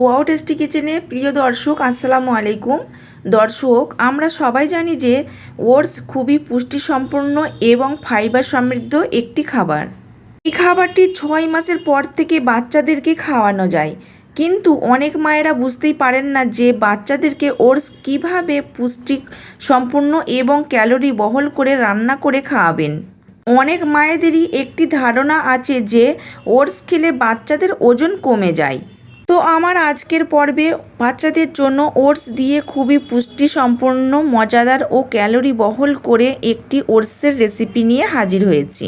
Wow tasty কিচেনে প্রিয় দর্শক আসসালামু আলাইকুম। দর্শক, আমরা সবাই জানি যে ওটস খুবই পুষ্টিসম্পন্ন এবং ফাইবার সমৃদ্ধ একটি খাবার। এই খাবারটি 6 মাসের পর থেকে বাচ্চাদেরকে খাওয়ানো যায়, কিন্তু অনেক মায়েরা বুঝতেই পারেন না যে বাচ্চাদেরকে ওটস কীভাবে পুষ্টি সম্পূর্ণ এবং ক্যালোরি বহল করে রান্না করে খাওয়াবেন। অনেক মায়েদেরই একটি ধারণা আছে যে ওটস খেলে বাচ্চাদের ওজন কমে যায়। তো আমার আজকের পর্বে বাচ্চাদের জন্য ওটস দিয়ে খুবই পুষ্টিসম্পন্ন, মজাদার ও ক্যালোরি বহল করে একটি ওটসের রেসিপি নিয়ে হাজির হয়েছি।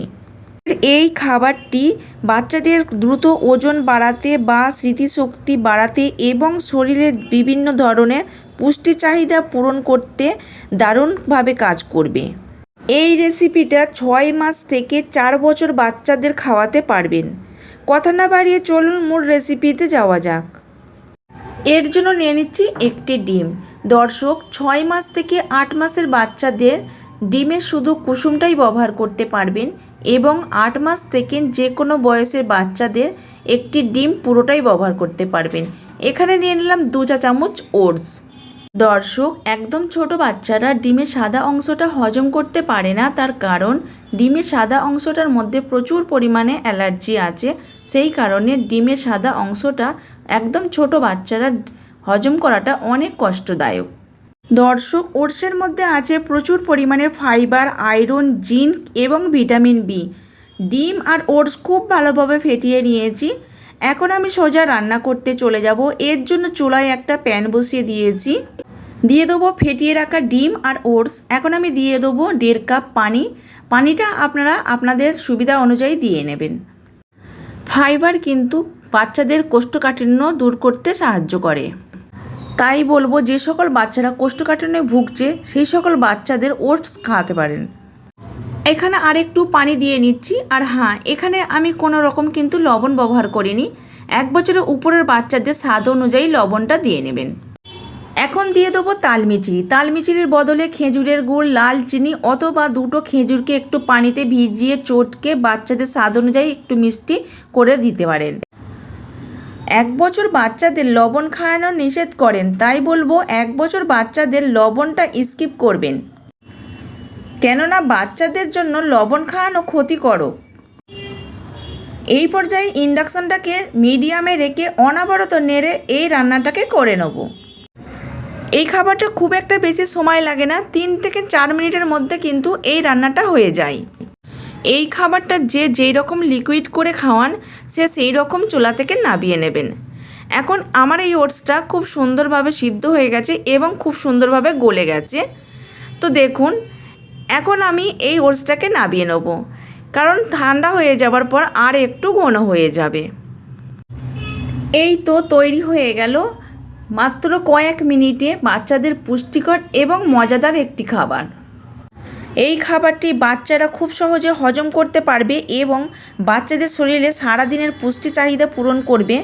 এই খাবারটি বাচ্চাদের দ্রুত ওজন বাড়াতে বা স্মৃতিশক্তি বাড়াতে এবং শরীরের বিভিন্ন ধরনের পুষ্টি চাহিদা পূরণ করতে দারুণভাবে কাজ করবে। এই রেসিপিটা 6 মাস থেকে 4 বছর বাচ্চাদের খাওয়াতে পারবেন। কথা না বাড়িয়ে চলুন মূল রেসিপিতে যাওয়া যাক। এর জন্য নিয়ে নিচ্ছি একটি ডিম। দর্শক, 6 মাস থেকে 8 মাসের বাচ্চাদের ডিমের শুধু কুসুমটাই ব্যবহার করতে পারবেন এবং 8 মাস থেকে যে কোনো বয়সের বাচ্চাদের একটি ডিম পুরোটাই ব্যবহার করতে পারবেন। এখানে নিয়ে নিলাম 2 চা চামচ ওটস। দর্শক, একদম ছোট বাচ্চারা ডিমের সাদা অংশটা হজম করতে পারে না, তার কারণ ডিমের সাদা অংশটার মধ্যে প্রচুর পরিমাণে অ্যালার্জি আছে। সেই কারণে ডিমের সাদা অংশটা একদম ছোট বাচ্চারা হজম করাটা অনেক কষ্টদায়ক। দর্শক, ওটসের মধ্যে আছে প্রচুর পরিমাণে ফাইবার, আয়রন, জিঙ্ক এবং ভিটামিন বি। ডিম আর ওটস খুব ভালোভাবে ফেটিয়ে নিয়েছি। এখন আমি সোজা রান্না করতে চলে যাব। এর জন্য চুলায় একটা প্যান বসিয়ে দিয়েছি। দিয়ে দেবো ফেটিয়ে রাখা ডিম আর ওটস। এখন আমি দিয়ে দেবো 1.5 কাপ পানি। পানিটা আপনারা আপনাদের সুবিধা অনুযায়ী দিয়ে নেবেন। ফাইবার কিন্তু বাচ্চাদের কোষ্ঠকাঠিন্য দূর করতে সাহায্য করে। তাই বলবো, যে সকল বাচ্চারা কোষ্ঠকাঠিন্যে ভুগছে সেই সকল বাচ্চাদের ওটস খাওয়াতে পারেন। এখানে আরেকটু পানি দিয়ে নিচ্ছি। আর হ্যাঁ, এখানে আমি কোনো রকম কিন্তু লবণ ব্যবহার করিনি। 1 বছরের উপরের বাচ্চাদের স্বাদ অনুযায়ী লবণটা দিয়ে নেবেন। এখন দিয়ে দেবো তালমিচড়ি। তালমিচড়ির বদলে খেজুরের গুড়, লাল চিনি অথবা 2টো খেজুরকে একটু পানিতে ভিজিয়ে চটকে বাচ্চাদের স্বাদ অনুযায়ী একটু মিষ্টি করে দিতে পারেন। 1 বছর বাচ্চাদের লবণ খাওয়ানো নিষেধ করেন, তাই বলবো 1 বছর বাচ্চাদের লবণটা স্কিপ করবেন, কেননা বাচ্চাদের জন্য লবণ খাওয়ানো ক্ষতিকারক। এই পর্যায়ে ইন্ডাকশানটাকে মিডিয়ামে রেখে অনবরত নেড়ে এই রান্নাটাকে করে নেব। এই খাবারটা খুব একটা বেশি সময় লাগে না, 3 থেকে 4 মিনিটের মধ্যে কিন্তু এই রান্নাটা হয়ে যায়। এই খাবারটা যে যেই রকম লিকুইড করে খাওয়ান সে সেই রকম চুলা থেকে নামিয়ে নেবেন। এখন আমার এই ওটসটা খুব সুন্দরভাবে সিদ্ধ হয়ে গেছে এবং খুব সুন্দরভাবে গলে গেছে। তো দেখুন, এখন আমি এই ওটসটাকে নামিয়ে নেব, কারণ ঠান্ডা হয়ে যাবার পর আর একটু ঘন হয়ে যাবে। এই তো তৈরি হয়ে গেল মাত্র কয়েক মিনিটে বাচ্চাদের পুষ্টিকর এবং মজাদার একটি খাবার। এই খাবারটি বাচ্চারা খুব সহজে হজম করতে পারবে এবং বাচ্চাদের শরীরে সারাদিনের পুষ্টি চাহিদা পূরণ করবে।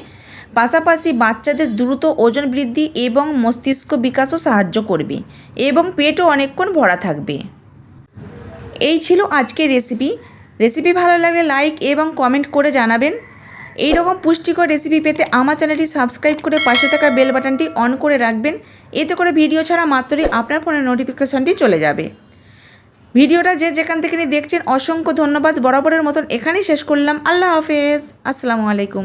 পাশাপাশি বাচ্চাদের দ্রুত ওজন বৃদ্ধি এবং মস্তিষ্ক বিকাশও সাহায্য করবে এবং পেটও অনেকক্ষণ ভরা থাকবে। এই ছিল আজকের রেসিপি ভালো লাগলে লাইক এবং কমেন্ট করে জানাবেন। এই রকম পুষ্টিকর রেসিপি পেতে আমার চ্যানেলটি সাবস্ক্রাইব করে পাশে থাকা বেল বাটনটি অন করে রাখবেন। এতে করে ভিডিও ছাড়া মাত্রই আপনার ফোনে নোটিফিকেশানটি চলে যাবে। ভিডিওটা যে যেখান থেকে দেখছেন অসংখ্য ধন্যবাদ। বরাবরের মতন এখানেই শেষ করলাম। আল্লাহ হাফেজ, আসসালামু আলাইকুম।